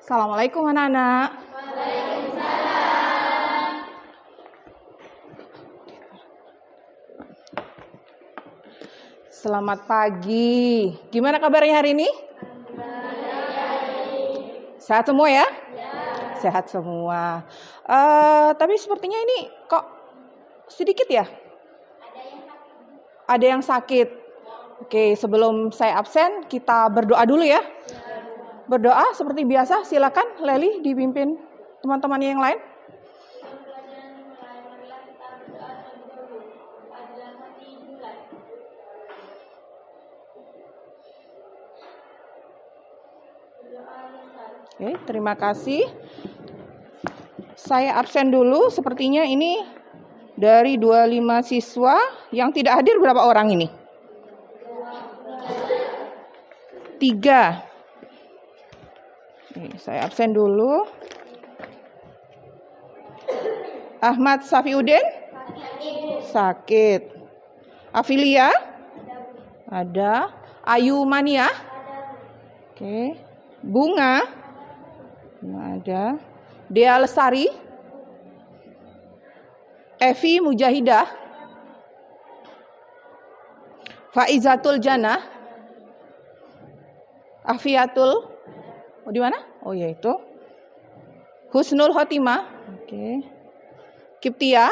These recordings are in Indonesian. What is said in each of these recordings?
Assalamualaikum anak-anak. Selamat pagi. Gimana kabarnya hari ini? Sehat semua ya? Sehat semua. Tapi sepertinya ini kok sedikit ya? Ada yang sakit. Oke, sebelum saya absen, kita berdoa dulu ya. Berdoa seperti biasa, silakan Leli dipimpin teman-teman yang lain. Oke, terima kasih. Saya absen dulu, sepertinya ini dari 25 siswa yang tidak hadir berapa orang ini? 3. Saya absen dulu. Ahmad Safiuddin? Sakit. Afilia? Ada. Ayu Mania? Oke. Bunga? Ada. Dea Lestari? Evi Mujahidah? Faizatul Jannah? Afiatul? Oh, di mana? Oh ya itu. Husnul Khotimah. Oke. Kiptia.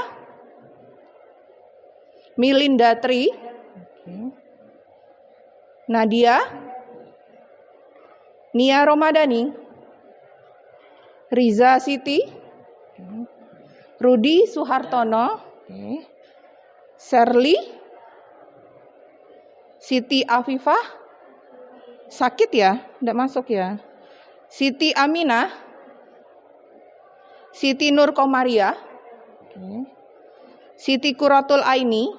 Milinda Tri. Oke. Nadia. Nia Romadani. Riza Siti. Oke. Rudi Suhartono. Oke. Serly. Siti Afifah. Sakit ya? Tidak masuk ya? Siti Aminah, Siti Nur Komaria, Siti Quratul Aini,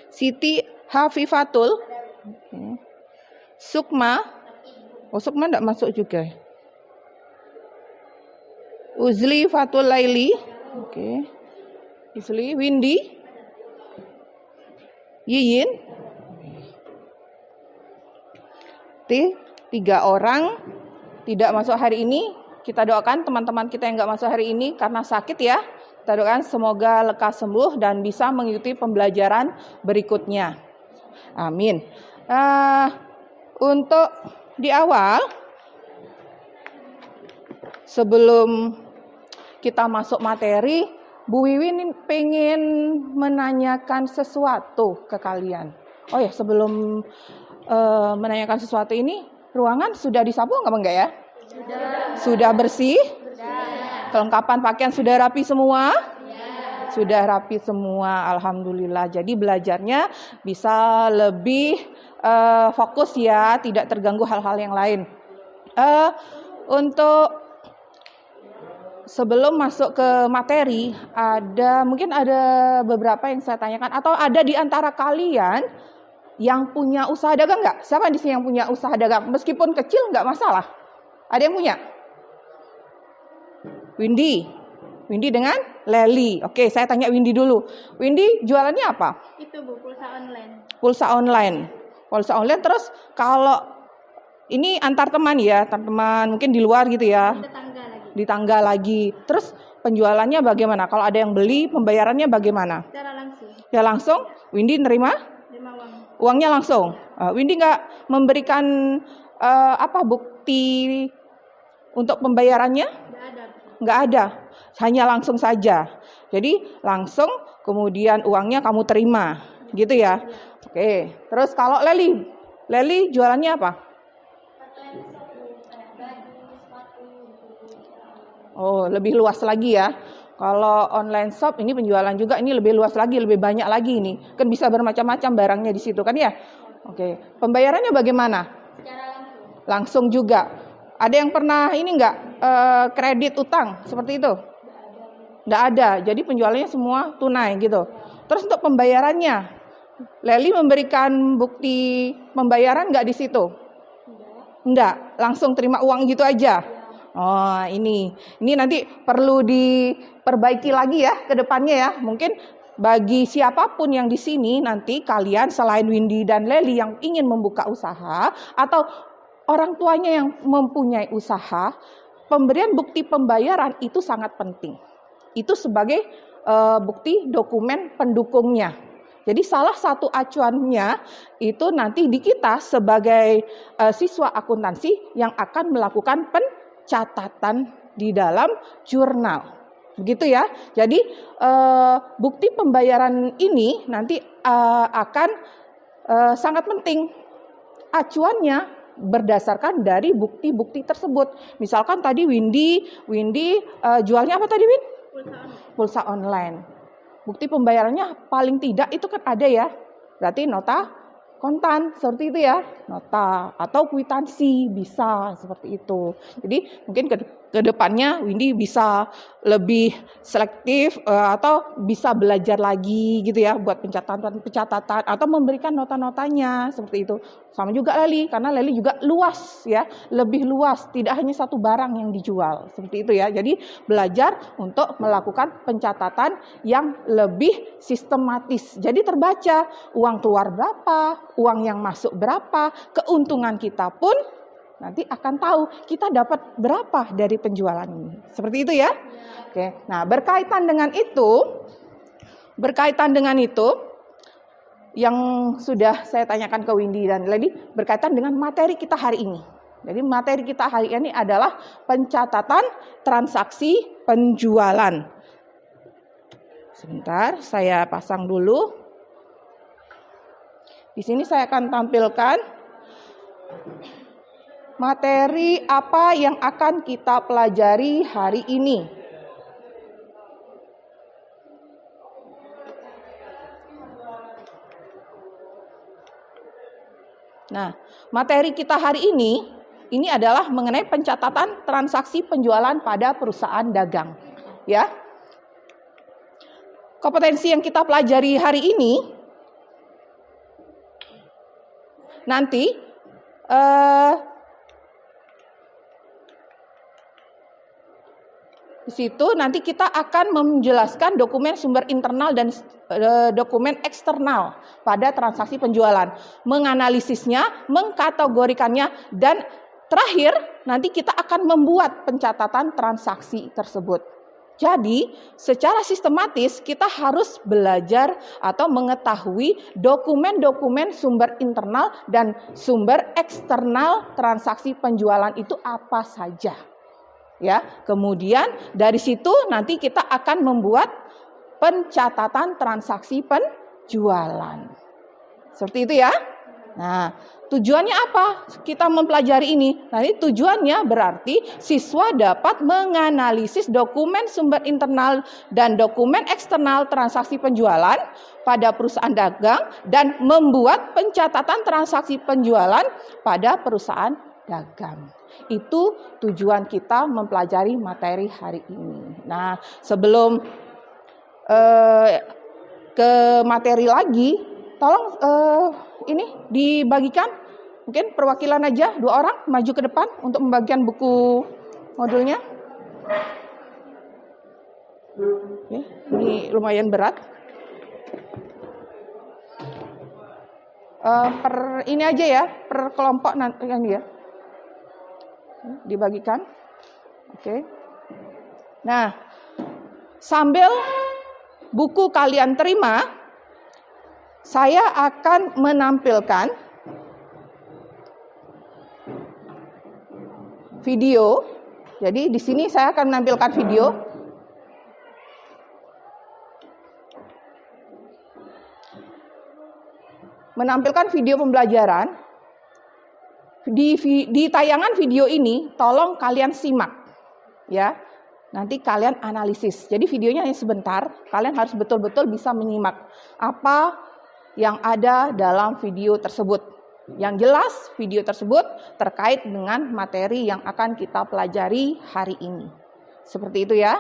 Siti Hafifatul, Sukma, oh Sukma tidak masuk juga. Uzli Fatul Laili, Uzli, Windy, Yiyin, 3 orang tidak masuk hari ini. Kita doakan teman-teman kita yang nggak masuk hari ini karena sakit ya. Kita doakan semoga lekas sembuh dan bisa mengikuti pembelajaran berikutnya. Amin. Untuk di awal, sebelum kita masuk materi, Bu Wiwin pengen menanyakan sesuatu ke kalian. Oh ya, sebelum menanyakan sesuatu ini, ruangan sudah disapu enggak ya? Sudah bersih? Kelengkapan pakaian sudah rapi semua? Sudah rapi semua, alhamdulillah. Jadi belajarnya bisa lebih fokus ya, tidak terganggu hal-hal yang lain. Untuk sebelum masuk ke materi, mungkin ada beberapa yang saya tanyakan, atau ada di antara kalian yang punya usaha dagang nggak? Siapa di sini yang punya usaha dagang? Meskipun kecil nggak masalah. Ada yang punya? Windy dengan Leli. Oke, saya tanya Windy dulu. Windy jualannya apa? Itu Bu, pulsa online. Pulsa online. Pulsa online, terus kalau ini antar teman ya, teman mungkin di luar gitu ya. Di tangga lagi. Terus penjualannya bagaimana? Kalau ada yang beli, pembayarannya bagaimana? Secara langsung. Ya langsung. Windy nerima? Uangnya langsung. Windy nggak memberikan bukti untuk pembayarannya? Nggak ada. Hanya langsung saja. Jadi langsung, kemudian uangnya kamu terima, gitu ya. Oke. Terus kalau Leli jualannya apa? Oh, lebih luas lagi ya. Kalau online shop ini penjualan juga ini lebih luas lagi, lebih banyak lagi ini. Kan bisa bermacam-macam barangnya di situ kan ya. Oke. Pembayarannya bagaimana? Secara langsung juga. Ada yang pernah ini enggak kredit utang seperti itu? Enggak ada. Jadi penjualannya semua tunai gitu. Terus untuk pembayarannya, Leli memberikan bukti pembayaran enggak di situ? Enggak. Langsung terima uang gitu aja. Oh, ini nanti perlu diperbaiki lagi ya ke depannya ya. Mungkin bagi siapapun yang di sini nanti kalian selain Windy dan Leli yang ingin membuka usaha atau orang tuanya yang mempunyai usaha, pemberian bukti pembayaran itu sangat penting. Itu sebagai bukti dokumen pendukungnya. Jadi salah satu acuannya itu nanti di kita sebagai siswa akuntansi yang akan melakukan pencatatan di dalam jurnal. Begitu ya. Jadi bukti pembayaran ini nanti akan sangat penting. Acuannya berdasarkan dari bukti-bukti tersebut. Misalkan tadi Windy jualnya apa tadi, Win? Pulsa online. Bukti pembayarannya paling tidak itu kan ada ya. Berarti nota kontan seperti itu ya. Nota atau kwitansi bisa seperti itu. Jadi mungkin ke depannya Windy bisa lebih selektif atau bisa belajar lagi gitu ya buat pencatatan atau memberikan nota-notanya seperti itu. Sama juga Leli, karena Leli juga luas ya, lebih luas, tidak hanya satu barang yang dijual seperti itu ya. Jadi belajar untuk melakukan pencatatan yang lebih sistematis. Jadi terbaca uang keluar berapa, uang yang masuk berapa, keuntungan kita pun nanti akan tahu kita dapat berapa dari penjualan ini. Seperti itu ya. Oke. Nah, berkaitan dengan itu yang sudah saya tanyakan ke Windy dan Lady berkaitan dengan materi kita hari ini. Jadi materi kita hari ini adalah pencatatan transaksi penjualan. Sebentar, saya pasang dulu. Di sini saya akan tampilkan materi apa yang akan kita pelajari hari ini. Nah, materi kita hari ini adalah mengenai pencatatan transaksi penjualan pada perusahaan dagang. Ya. Kompetensi yang kita pelajari hari ini nanti di situ nanti kita akan menjelaskan dokumen sumber internal dan dokumen eksternal pada transaksi penjualan, menganalisisnya, mengkategorikannya, dan terakhir nanti kita akan membuat pencatatan transaksi tersebut. Jadi, secara sistematis kita harus belajar atau mengetahui dokumen-dokumen sumber internal dan sumber eksternal transaksi penjualan itu apa saja. Ya, kemudian dari situ nanti kita akan membuat pencatatan transaksi penjualan. Seperti itu ya. Nah, tujuannya apa? Kita mempelajari ini. Nanti tujuannya berarti siswa dapat menganalisis dokumen sumber internal dan dokumen eksternal transaksi penjualan pada perusahaan dagang dan membuat pencatatan transaksi penjualan pada perusahaan dagang. Itu tujuan kita mempelajari materi hari ini. Nah, sebelum ke materi lagi, tolong ini dibagikan. Mungkin perwakilan aja 2 orang maju ke depan untuk membagikan buku modulnya. Oke, ini lumayan berat. Ini aja ya, per kelompok nanti ya. Dibagikan. Oke. Nah, sambil buku kalian terima, saya akan menampilkan video. Jadi di sini saya akan menampilkan video. Menampilkan video pembelajaran. Di tayangan video ini tolong kalian simak ya. Nanti kalian analisis. Jadi videonya hanya sebentar, kalian harus betul-betul bisa menyimak apa yang ada dalam video tersebut. Yang jelas video tersebut terkait dengan materi yang akan kita pelajari hari ini. Seperti itu ya.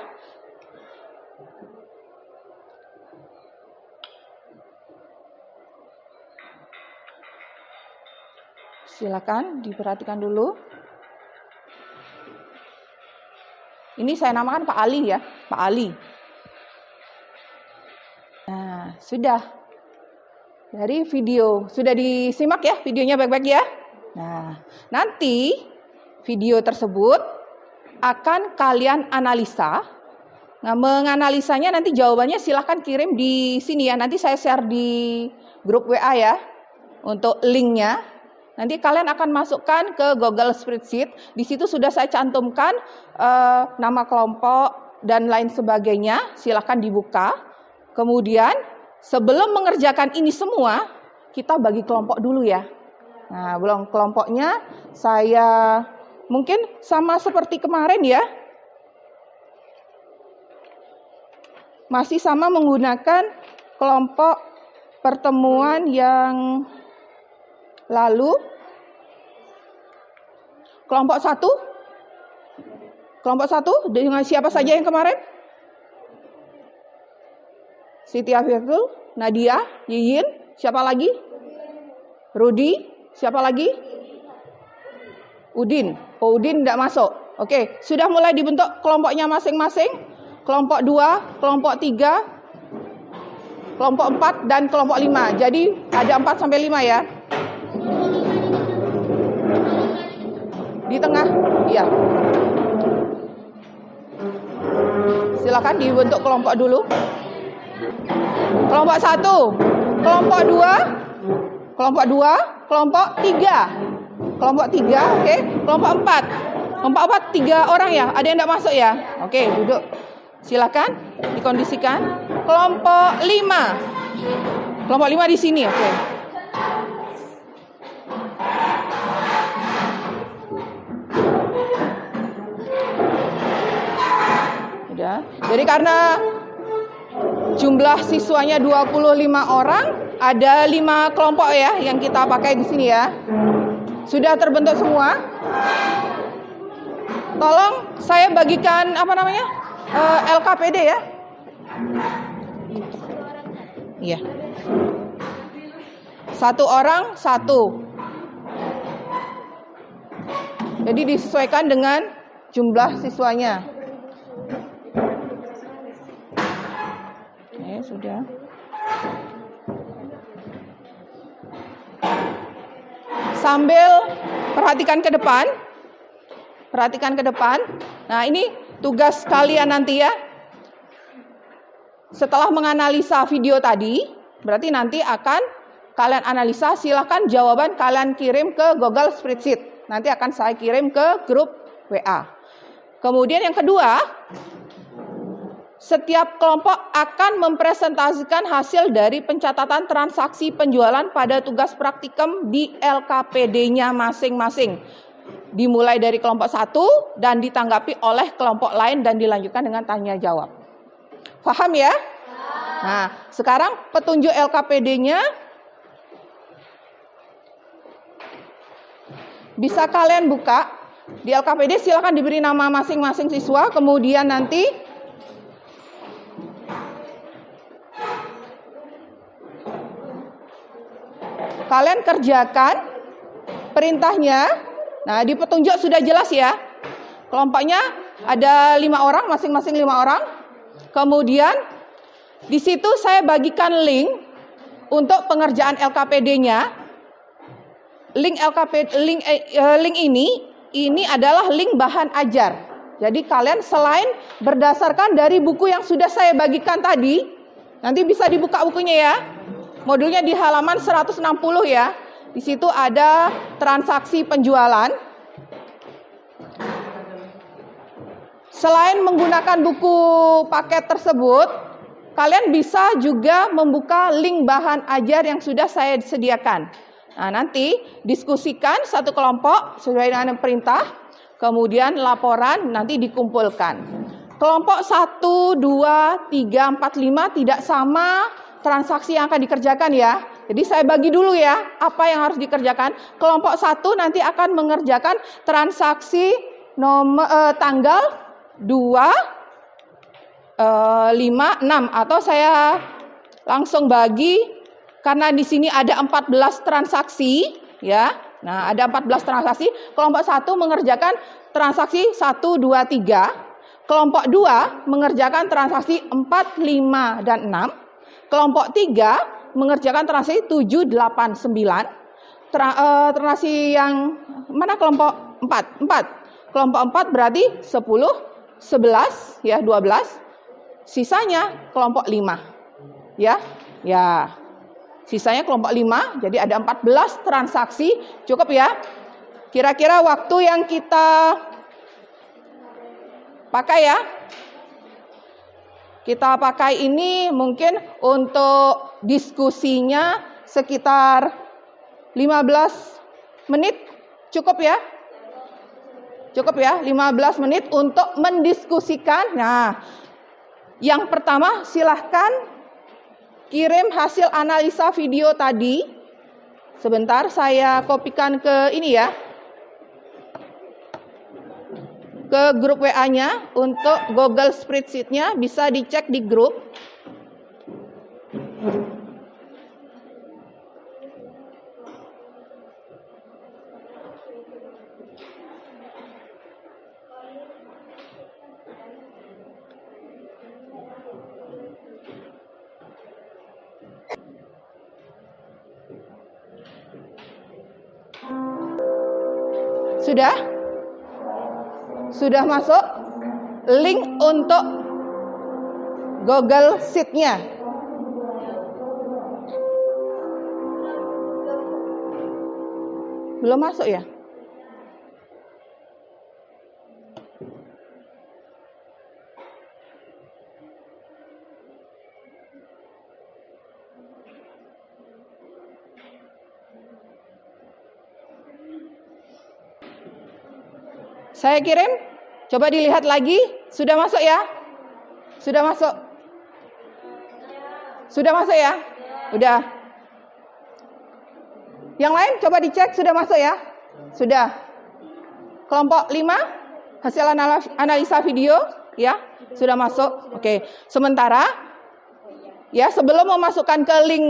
Silakan diperhatikan dulu. Ini saya namakan Pak Ali ya, Pak Ali. Nah, sudah. Dari video, sudah disimak ya videonya baik-baik ya? Nah, nanti video tersebut akan kalian analisa. Nah, menganalisanya nanti jawabannya silahkan kirim di sini ya. Nanti saya share di grup WA ya untuk linknya. Nanti kalian akan masukkan ke Google Spreadsheet. Di situ sudah saya cantumkan nama kelompok dan lain sebagainya. Silahkan dibuka. Kemudian sebelum mengerjakan ini semua, kita bagi kelompok dulu ya. Nah, belum kelompoknya saya mungkin sama seperti kemarin ya. Masih sama menggunakan kelompok pertemuan yang lalu. Kelompok 1. Kelompok 1 dengan siapa saja yang kemarin? Siti Afiful, Nadia, Yiyin, siapa lagi? Rudi, siapa lagi? Udin. Oh, Udin tidak masuk. Oke, sudah mulai dibentuk kelompoknya masing-masing. Kelompok 2, kelompok 3, kelompok 4, dan kelompok 5. Jadi ada 4 sampai 5 ya. Di tengah, iya. Silakan dibentuk kelompok dulu. Kelompok 1, kelompok 2, kelompok 2, kelompok 3. Kelompok 3, oke. Kelompok 4. Kelompok 4 3 orang ya. Ada yang tidak masuk ya? Oke, duduk. Silakan dikondisikan. Kelompok 5. Kelompok 5 di sini, oke. Udah. Jadi karena jumlah siswanya 25 orang, ada 5 kelompok ya yang kita pakai di sini ya. Sudah terbentuk semua. Tolong saya bagikan LKPD ya. Iya. 1 orang 1. Jadi disesuaikan dengan jumlah siswanya. Sudah. Sambil perhatikan ke depan. Perhatikan ke depan. Nah, ini tugas kalian nanti ya. Setelah menganalisa video tadi, berarti nanti akan kalian analisa, silakan jawaban kalian kirim ke Google Spreadsheet. Nanti akan saya kirim ke grup WA. Kemudian yang kedua, setiap kelompok akan mempresentasikan hasil dari pencatatan transaksi penjualan pada tugas praktikum di LKPD-nya masing-masing. Dimulai dari kelompok 1 dan ditanggapi oleh kelompok lain dan dilanjutkan dengan tanya jawab. Paham ya? Nah, sekarang petunjuk LKPD-nya bisa kalian buka. Di LKPD silakan diberi nama masing-masing siswa, kemudian nanti kalian kerjakan perintahnya. Nah, di petunjuk sudah jelas ya. Kelompoknya ada 5 orang, masing-masing 5 orang. Kemudian di situ saya bagikan link untuk pengerjaan LKPD-nya. Link ini adalah link bahan ajar. Jadi kalian selain berdasarkan dari buku yang sudah saya bagikan tadi, nanti bisa dibuka bukunya ya. Modulnya di halaman 160 ya. Di situ ada transaksi penjualan. Selain menggunakan buku paket tersebut, kalian bisa juga membuka link bahan ajar yang sudah saya sediakan. Nah, nanti diskusikan satu kelompok sesuai dengan perintah, kemudian laporan nanti dikumpulkan. Kelompok 1, 2, 3, 4, 5 tidak sama transaksi yang akan dikerjakan ya. Jadi saya bagi dulu ya apa yang harus dikerjakan. Kelompok 1 nanti akan mengerjakan transaksi tanggal 2, 5, 6 atau saya langsung bagi karena di sini ada 14 transaksi ya. Nah, ada 14 transaksi. Kelompok 1 mengerjakan transaksi 1, 2, 3. Kelompok 2 mengerjakan transaksi 4, 5 dan 6. Kelompok 3 mengerjakan transaksi 7, 8, 9. Transaksi yang mana kelompok 4? 4. Kelompok 4 berarti 10, 11 ya, 12. Sisanya kelompok 5. Ya. Ya. Sisanya kelompok 5, jadi ada 14 transaksi, cukup ya. Kira-kira waktu yang kita pakai ya. Kita pakai ini mungkin untuk diskusinya sekitar 15 menit, cukup ya? Cukup ya, 15 menit untuk mendiskusikan. Nah, yang pertama silahkan kirim hasil analisa video tadi. Sebentar, saya kopikan ke ini ya. Ke grup WA-nya untuk Google Spreadsheet-nya bisa dicek di grup. Sudah? Sudah masuk link untuk Google Sheet-nya. Belum masuk ya? Saya kirim, coba dilihat lagi, sudah masuk ya? Sudah masuk? Sudah masuk ya? Udah. Yang lain coba dicek, sudah masuk ya? Sudah. Kelompok 5, hasil analisa video, ya? Sudah masuk? Oke. Sementara, ya sebelum memasukkan ke link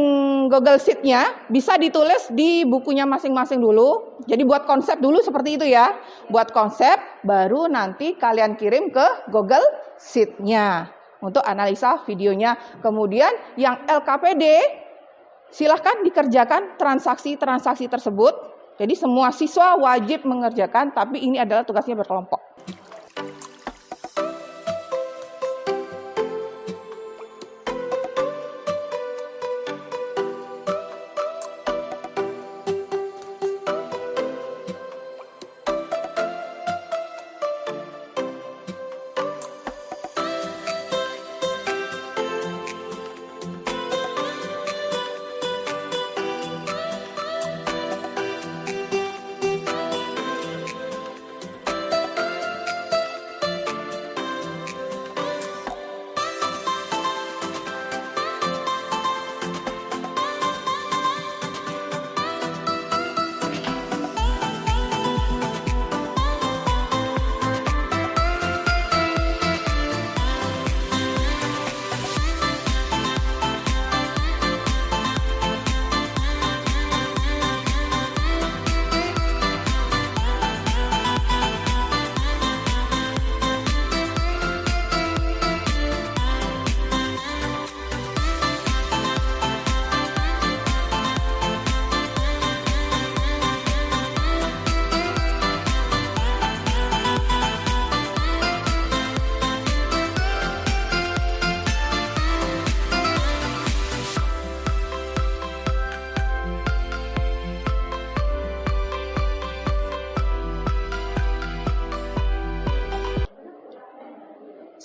Google Sheet-nya, bisa ditulis di bukunya masing-masing dulu. Jadi buat konsep dulu seperti itu ya. Buat konsep, baru nanti kalian kirim ke Google Sheet-nya untuk analisa videonya. Kemudian yang LKPD, silahkan dikerjakan transaksi-transaksi tersebut. Jadi semua siswa wajib mengerjakan, tapi ini adalah tugasnya berkelompok.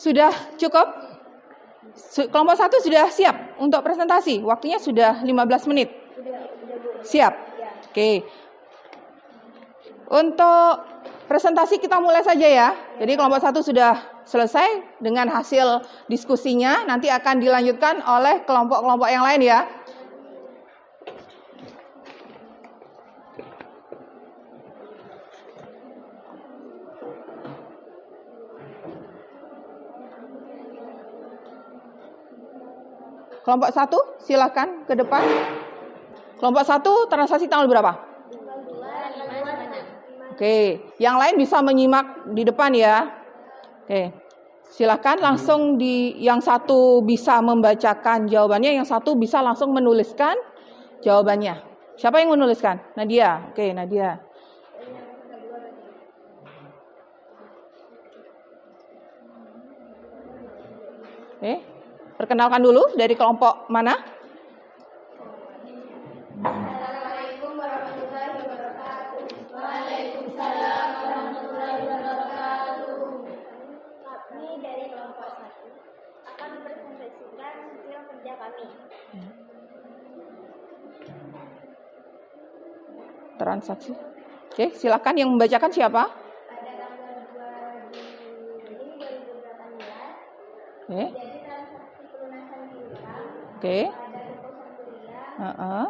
Sudah cukup? Kelompok 1 sudah siap untuk presentasi? Waktunya sudah 15 menit. Siap? Oke. Untuk presentasi kita mulai saja ya. Jadi kelompok 1 sudah selesai dengan hasil diskusinya. Nanti akan dilanjutkan oleh kelompok-kelompok yang lain ya. Kelompok 1 silakan ke depan. Kelompok 1 transaksi tanggal berapa? Oke, yang lain bisa menyimak di depan ya. Oke, silakan langsung yang satu bisa membacakan jawabannya, yang satu bisa langsung menuliskan jawabannya. Siapa yang menuliskan? Nadia. Oke, Nadia. Perkenalkan dulu dari kelompok mana? Assalamualaikum warahmatullahi wabarakatuh. Waalaikumsalam warahmatullahi wabarakatuh. Kami dari kelompok 1 akan mempresentasikan hasil kerja kami. Transaksi. Oke, silakan yang membacakan siapa? Pada tanggal 2 Juni 2018, Oke. jadi transaksi pelunasan piutang Oke. pada toko Sangkuriang Heeh.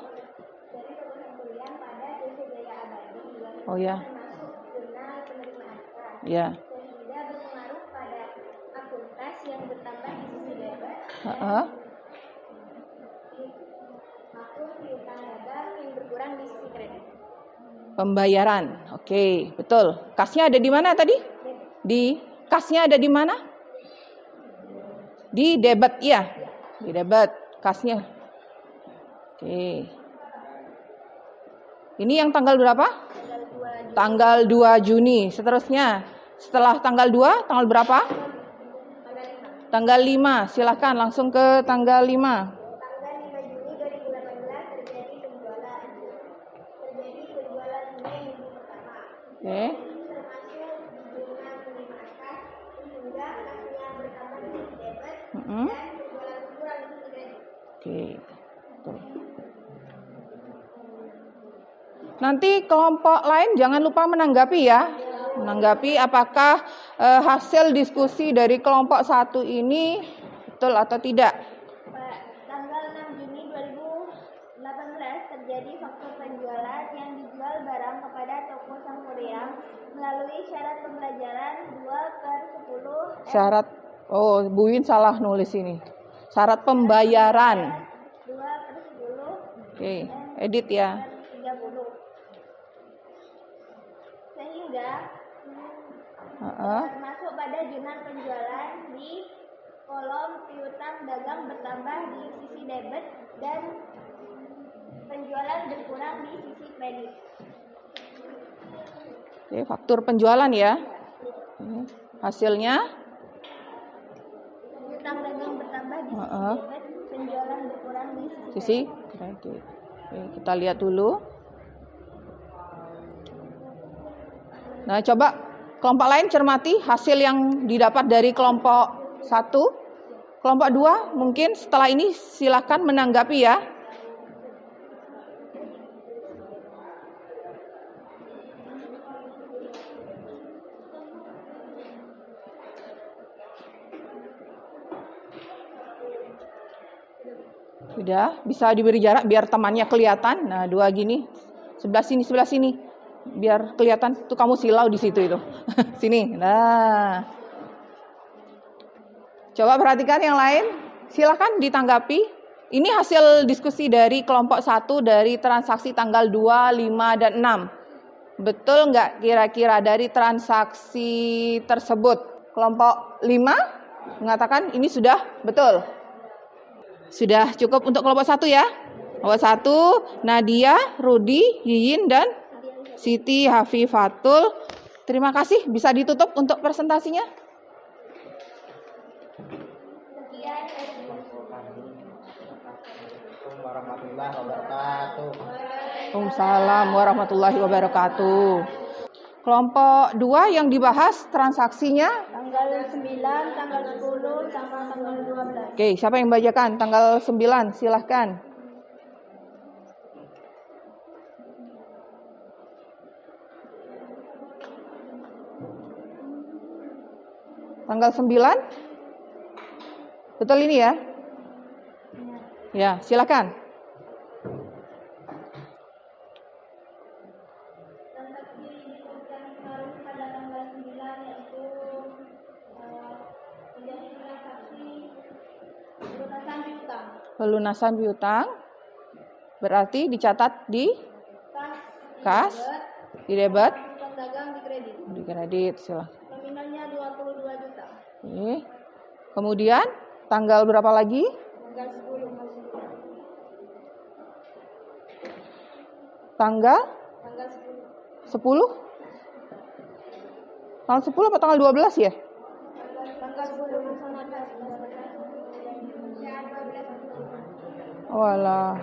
dari toko Sangkuriang pada DC Jaya Abadi Oh ya. termasuk jurnal penerimaan kas, Ya. sehingga berpengaruh pada akun kas yang bertambah di sisi debit Heeh. akun piutang dagang yang berkurang di sisi kredit. Pembayaran. Oke, betul. Kasnya ada di mana tadi? Kasnya ada di mana? Di debit, ya. Di debit kasnya. Oke. Ini yang tanggal berapa? Tanggal 2 Juni. Seterusnya, setelah tanggal 2, tanggal berapa? Tanggal 5. Silakan langsung ke tanggal 5. Tanggal 5 Juni 2018 terjadi penjualan nilai minggu pertama. Oke. Termasuk jurnal penerimaan kas sehingga kasnya bertambah di sisi debit Mm-mm. dan penjualan berkurang di sisi kredit. Oke. Betul. Nanti kelompok lain jangan lupa menanggapi ya. Menanggapi apakah hasil diskusi dari kelompok 1 ini betul atau tidak. Tanggal 6 Juni 2018 terjadi faktur penjualan yang dijual barang kepada toko Sangkuriang melalui syarat pembelajaran 2/10 Syarat, oh Bu Win salah nulis ini. Syarat pembayaran. 2/10 Oke, edit ya. 30. Sehingga Heeh. termasuk pada jurnal penjualan di kolom piutang dagang bertambah di sisi debit dan penjualan berkurang di sisi kredit. Oke, faktur penjualan ya. Oke, hasilnya Piutang dagang bertambah di sisi Heeh. debit, penjualan berkurang di sisi sisi kredit. Oke, kita lihat dulu. Nah, coba kelompok lain cermati hasil yang didapat dari kelompok 1. Kelompok 2 mungkin setelah ini silakan menanggapi ya. Sudah, bisa diberi jarak biar temannya kelihatan. Nah, 2 gini. Sebelah sini. Biar kelihatan tuh kamu silau di situ itu. Sini. Nah. Coba perhatikan yang lain. Silakan ditanggapi. Ini hasil diskusi dari kelompok 1 dari transaksi tanggal 2, 5, dan 6. Betul nggak kira-kira dari transaksi tersebut? Kelompok 5 mengatakan ini sudah betul. Sudah cukup untuk kelompok 1 ya. Kelompok 1, Nadia, Rudi, Yiyin, dan Siti Hafifatul. Terima kasih. Bisa ditutup untuk presentasinya. Warahmatullahi wabarakatuh. Waalaikumsalam warahmatullahi wabarakatuh. Kelompok 2 yang dibahas transaksinya. Tanggal 9, tanggal 10, sama tanggal 12. Oke, siapa yang membacakan? Tanggal 9, silahkan. Tanggal 9? Betul ini ya? Ya, silakan. Transaksi disebutkan kemarin pada tanggal 9 yaitu menjadi transaksi pelunasan piutang. Pelunasan piutang berarti dicatat di kas, di debit, Piutang dagang di kredit. di kredit, silahkan. Nominalnya 22 juta. Oke. Kemudian tanggal berapa lagi? Tanggal 10. tanggal Tanggal 10. 10? Tanggal 10 apa tanggal 12 ya? Tanggal 10 sama 12. Ya, 12. Walah.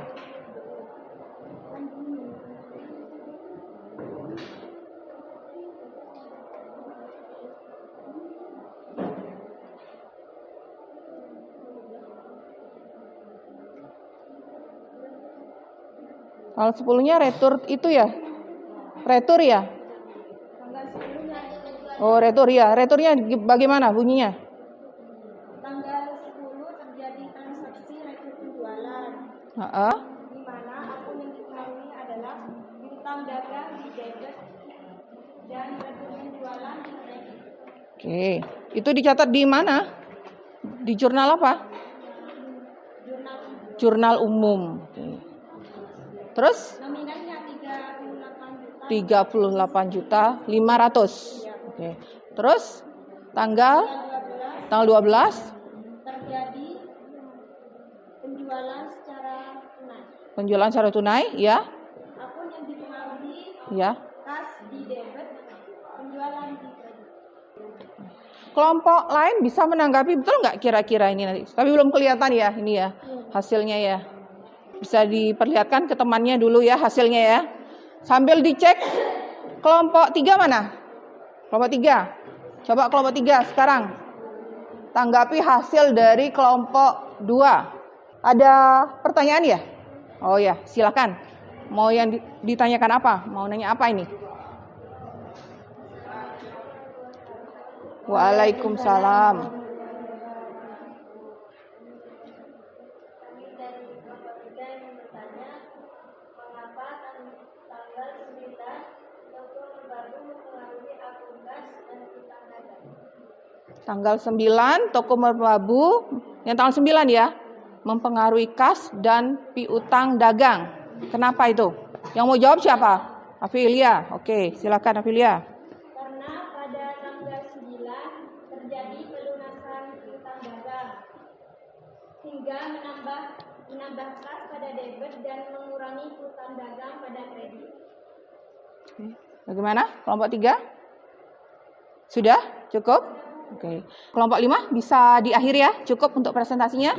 Tanggal 10-nya retur itu ya? Retur ya? Tanggal 10 Oh, retur ya. Returnya bagaimana bunyinya? tanggal 10 terjadi transaksi retur penjualan, Heeh. di mana akun yang dipengaruhi adalah piutang dagang di debit dan retur penjualan di kredit. Oke. Itu dicatat di mana? Di jurnal apa? Jurnal Jurnal umum. Oke. Terus nominalnya 38 juta. 38.500.000. Oke. Terus tanggal 12 terjadi penjualan secara tunai. penjualan secara tunai ya. Akun yang dipengaruhi Ya. kas di debit, penjualan di kredit. Kelompok lain bisa menanggapi betul nggak kira-kira ini nanti? Tapi belum kelihatan ya ini ya hasilnya ya. Bisa diperlihatkan ke temannya dulu ya hasilnya ya. Sambil dicek kelompok 3 mana? Kelompok 3. Coba kelompok 3 sekarang. Tanggapi hasil dari kelompok 2. Ada pertanyaan ya? Oh ya, silakan. Mau yang ditanyakan apa? Mau nanya apa ini? Waalaikumsalam. Kami dari kelompok 3 yang bertanya, mengapa tanggal 9 toko terbaru mempengaruhi akun kas dan piutang dagang? Tanggal 9 toko merbabu yang tanggal 9 ya mempengaruhi kas dan piutang dagang. Kenapa itu? Yang mau jawab siapa? Afilia. Oke, silakan Afilia. Karena pada tanggal 9 terjadi pelunasan piutang dagang, hingga menambah kas pada debit dan mengurangi piutang dagang pada kredit. Bagaimana? Kelompok 3? Sudah? Cukup? Oke. Kelompok 5 bisa diakhiri ya? Cukup untuk presentasinya?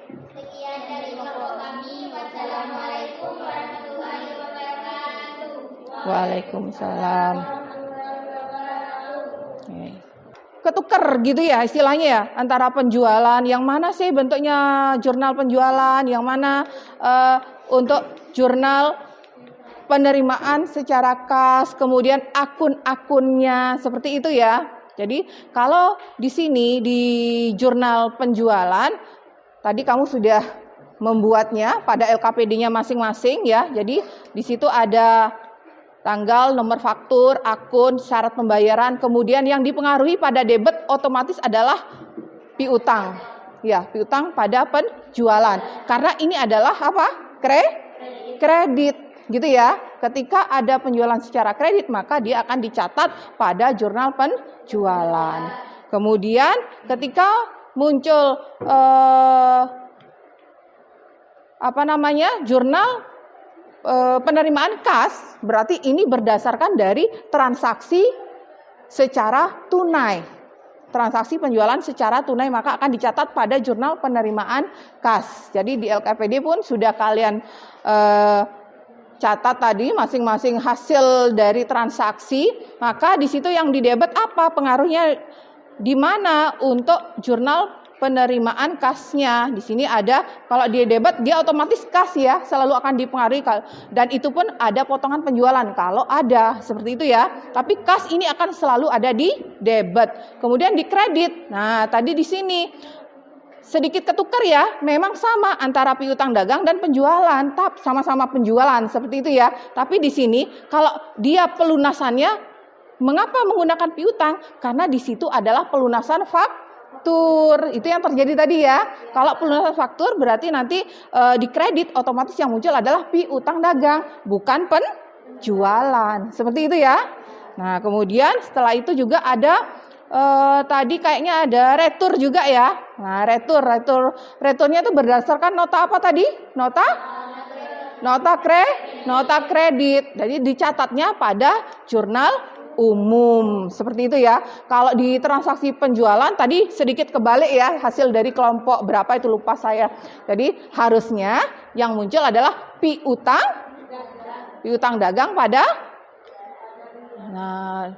Sekian dari kelompok kami. Wassalamualaikum warahmatullahi wabarakatuh. Waalaikumsalam. Oke. Ketuker gitu ya istilahnya ya antara penjualan yang mana sih bentuknya jurnal penjualan, yang mana untuk jurnal penerimaan secara kas, kemudian akun-akunnya seperti itu ya. Jadi kalau di sini di jurnal penjualan tadi kamu sudah membuatnya pada LKPD-nya masing-masing ya. Jadi di situ ada tanggal, nomor faktur, akun, syarat pembayaran, kemudian yang dipengaruhi pada debit otomatis adalah piutang. Ya, piutang pada penjualan. Karena ini adalah apa? Kredit, gitu ya. Ketika ada penjualan secara kredit, maka dia akan dicatat pada jurnal penjualan. Kemudian ketika muncul jurnal penerimaan kas, berarti ini berdasarkan dari transaksi secara tunai. Transaksi penjualan secara tunai maka akan dicatat pada jurnal penerimaan kas. Jadi di LKPD pun sudah kalian catat tadi masing-masing hasil dari transaksi, maka di situ yang didebet apa pengaruhnya di mana untuk jurnal penerimaan kasnya. Di sini ada, kalau dia debit dia otomatis kas ya, selalu akan dipengaruhi, dan itu pun ada potongan penjualan kalau ada seperti itu ya. Tapi kas ini akan selalu ada di debit. Kemudian di kredit. Nah, tadi di sini sedikit ketukar ya, memang sama antara piutang dagang dan penjualan, tapi sama-sama penjualan seperti itu ya. Tapi di sini kalau dia pelunasannya, mengapa menggunakan piutang? Karena di situ adalah pelunasan faktur. Itu yang terjadi tadi ya. Kalau pelunasan faktur berarti nanti di kredit otomatis yang muncul adalah piutang dagang, bukan penjualan. Seperti itu ya. Nah, kemudian setelah itu juga ada tadi kayaknya ada retur juga ya. Nah, returnya itu berdasarkan nota apa tadi? Nota nota kredit. Jadi dicatatnya pada jurnal umum. Seperti itu ya. Kalau di transaksi penjualan tadi sedikit kebalik ya, hasil dari kelompok berapa itu lupa saya. Jadi harusnya yang muncul adalah piutang dagang pada, nah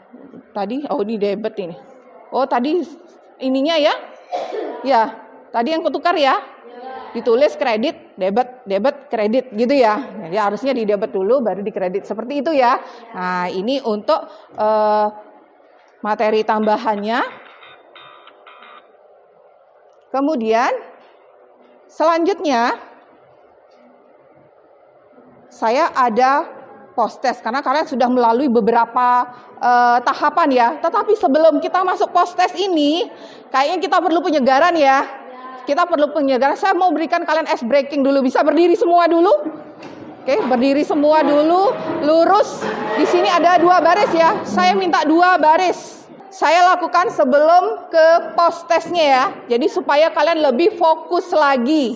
tadi ini debit ini. Oh tadi ininya ya. Ya, tadi yang kutukar ya. Ditulis kredit, debit, kredit gitu ya. Jadi harusnya di debit dulu baru di kredit. Seperti itu ya. Nah, ini untuk materi tambahannya. Kemudian selanjutnya saya ada post test karena kalian sudah melalui beberapa tahapan ya. Tetapi sebelum kita masuk post test ini, kayaknya kita perlu penyegaran ya. Kita perlu penyegaran. Saya mau berikan kalian ice breaking dulu. Bisa berdiri semua dulu? Oke, berdiri semua dulu. Lurus. Di sini ada 2 baris ya. Saya minta 2 baris. Saya lakukan sebelum ke post testnya ya. Jadi supaya kalian lebih fokus lagi.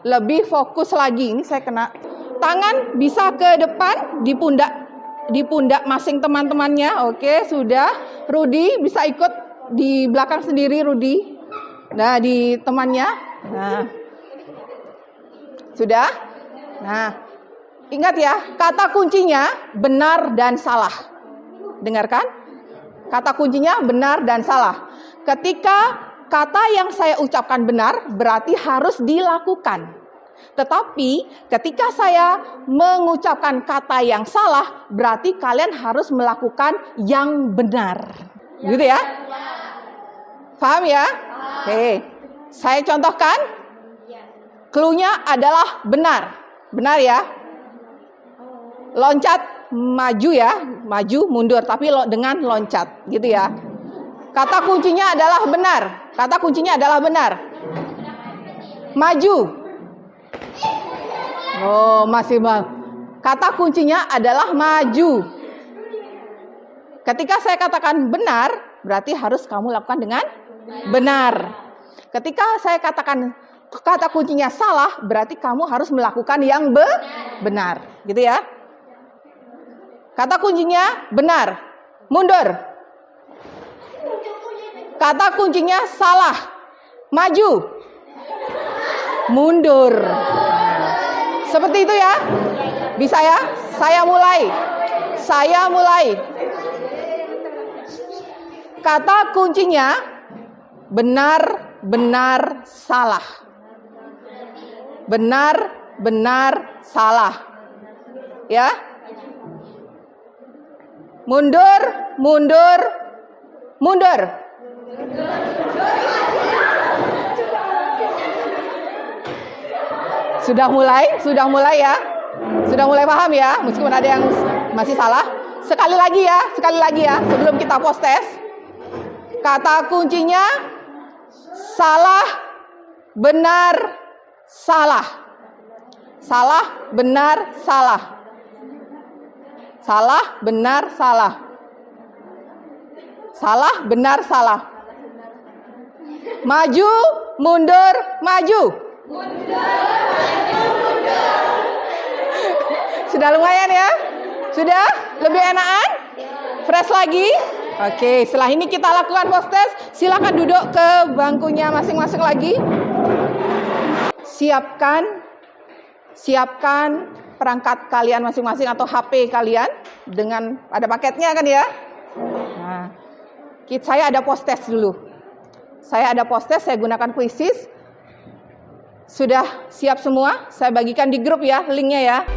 Lebih fokus lagi. Ini saya kena. Tangan bisa ke depan di pundak masing teman-temannya. Oke, sudah. Rudi bisa ikut di belakang sendiri Rudi. Nah, di temannya. Nah. Sudah? Nah, ingat ya, kata kuncinya benar dan salah. Dengarkan? Kata kuncinya benar dan salah. Ketika kata yang saya ucapkan benar, berarti harus dilakukan. Tetapi ketika saya mengucapkan kata yang salah, berarti kalian harus melakukan yang benar. Gitu ya? Paham ya? Oke. Saya contohkan. Clue-nya adalah benar. Benar ya? Loncat, maju ya. Maju, mundur. Tapi dengan loncat. Gitu ya. Kata kuncinya adalah benar. Kata kuncinya adalah benar. Maju. Oh, masih kata kuncinya adalah maju. Ketika saya katakan benar, berarti harus kamu lakukan dengan benar. Ketika saya katakan kata kuncinya salah, berarti kamu harus melakukan yang benar. Gitu ya. Kata kuncinya benar. Mundur. Kata kuncinya salah. Maju. Mundur. Seperti itu ya. Bisa ya? Saya mulai. Kata kuncinya benar, salah. Benar, salah. Ya. Mundur. Sudah mulai ya. Sudah mulai paham ya, meskipun ada yang masih salah. Sekali lagi ya, sebelum kita post test. Kata kuncinya salah, benar, salah. Salah, benar, salah. Salah, benar, salah. Salah, benar, salah. Maju, mundur, maju. Sudah lumayan ya? Sudah? Lebih enakan? Fresh lagi? Oke, setelah ini kita lakukan post test. Silakan duduk ke bangkunya masing-masing lagi. Siapkan perangkat kalian masing-masing atau HP kalian dengan ada paketnya kan ya? Nah, saya ada post test dulu. Saya gunakan Quizzes. Sudah siap semua? Saya bagikan di grup ya, linknya ya.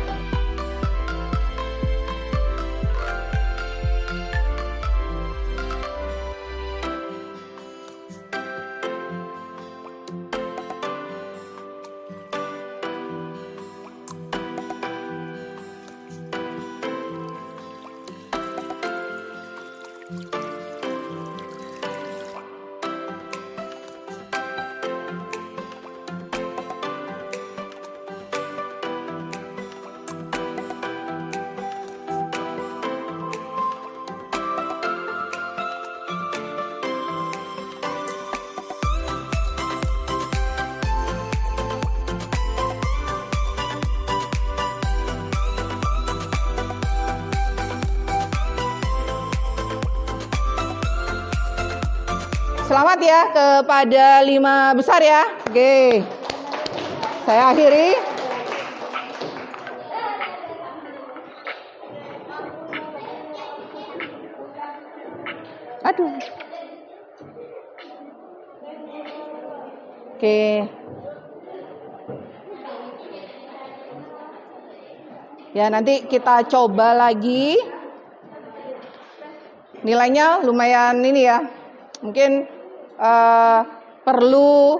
Selamat ya kepada 5 besar ya. Oke. Saya akhiri. Aduh. Oke. Ya, nanti kita coba lagi. Nilainya lumayan ini ya. Mungkin perlu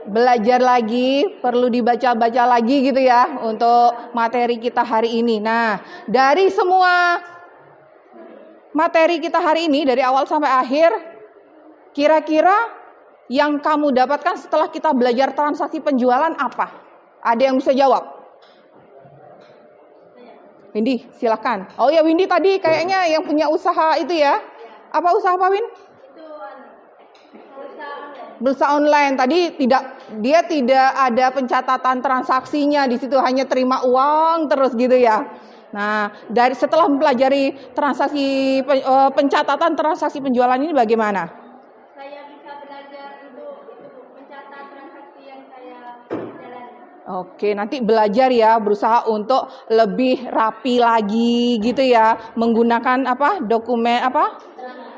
belajar lagi, perlu dibaca-baca lagi gitu ya untuk materi kita hari ini. Nah, dari semua materi kita hari ini dari awal sampai akhir, kira-kira yang kamu dapatkan setelah kita belajar transaksi penjualan apa? Ada yang bisa jawab? Windy, silakan. Oh ya, Windy tadi kayaknya yang punya usaha itu ya. Apa usaha apa, Win? Itu Bursa online. Tadi dia tidak ada pencatatan transaksinya di situ, hanya terima uang terus gitu ya. Nah, setelah mempelajari transaksi pencatatan transaksi penjualan ini bagaimana? saya bisa belajar untuk mencatat transaksi yang saya jalani. Oke, nanti belajar ya, berusaha untuk lebih rapi lagi gitu ya, menggunakan dokumen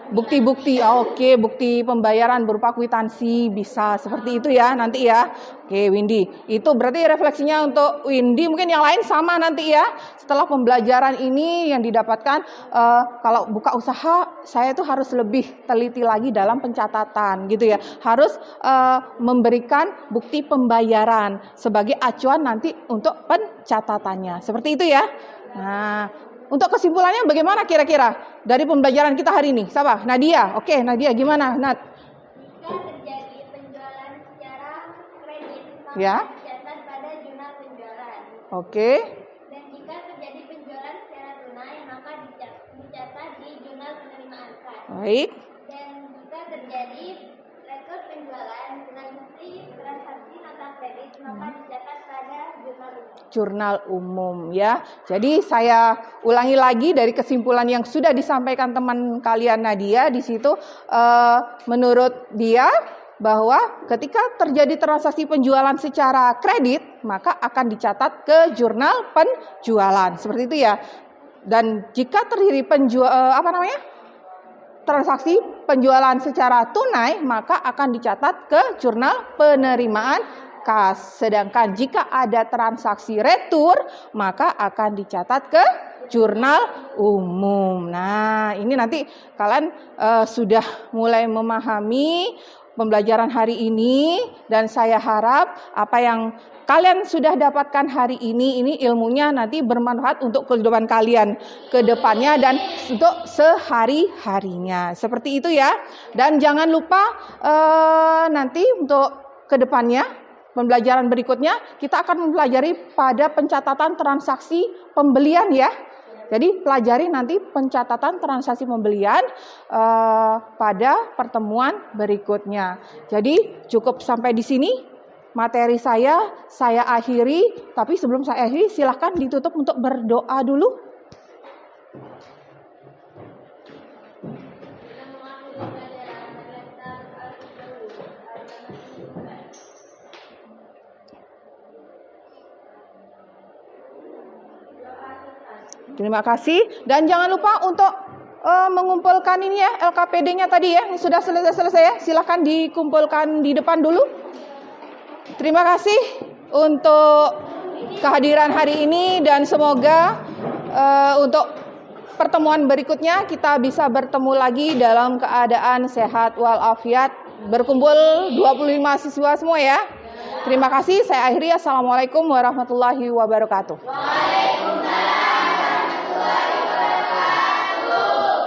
bukti-bukti. Oke, bukti pembayaran berupa kwitansi bisa seperti itu ya nanti ya. Oke, Windy, itu berarti refleksinya untuk Windy. Mungkin yang lain sama nanti ya. Setelah pembelajaran ini yang didapatkan, kalau buka usaha saya itu harus lebih teliti lagi dalam pencatatan gitu ya. Harus memberikan bukti pembayaran sebagai acuan nanti untuk pencatatannya. Seperti itu ya. Nah, untuk kesimpulannya bagaimana kira-kira dari pembelajaran kita hari ini? Siapa? Nadia. Oke, Nadia gimana? Nat? Jika terjadi penjualan secara kredit, maka Ya. dicatat pada jurnal penjualan. Oke. Dan jika terjadi penjualan secara tunai, maka dicatat di jurnal penerimaan kas. Baik. Dan jika terjadi rekor penjualan dengan bukti transaksi nota kredit, maka dicatat pada jurnal umum ya. Jadi saya ulangi lagi dari kesimpulan yang sudah disampaikan teman kalian Nadia di situ, menurut dia bahwa ketika terjadi transaksi penjualan secara kredit maka akan dicatat ke jurnal penjualan seperti itu ya. Dan jika terjadi transaksi penjualan secara tunai maka akan dicatat ke jurnal penerimaan kas. Sedangkan jika ada transaksi retur maka akan dicatat ke jurnal umum. Nah, ini nanti kalian sudah mulai memahami pembelajaran hari ini, dan saya harap apa yang kalian sudah dapatkan hari ini ilmunya nanti bermanfaat untuk kehidupan kalian ke depannya dan untuk sehari-harinya. Seperti itu ya. Dan jangan lupa nanti untuk ke depannya pembelajaran berikutnya kita akan mempelajari pada pencatatan transaksi pembelian ya. Jadi pelajari nanti pencatatan transaksi pembelian pada pertemuan berikutnya. Jadi cukup sampai di sini materi saya akhiri. Tapi sebelum saya akhiri silahkan ditutup untuk berdoa dulu. Terima kasih, dan jangan lupa untuk mengumpulkan ini ya, LKPD-nya tadi ya, ini sudah selesai ya, silahkan dikumpulkan di depan dulu. Terima kasih untuk kehadiran hari ini dan semoga untuk pertemuan berikutnya kita bisa bertemu lagi dalam keadaan sehat walafiat, berkumpul 25 siswa semua ya. Terima kasih, saya akhiri. Assalamualaikum warahmatullahi wabarakatuh.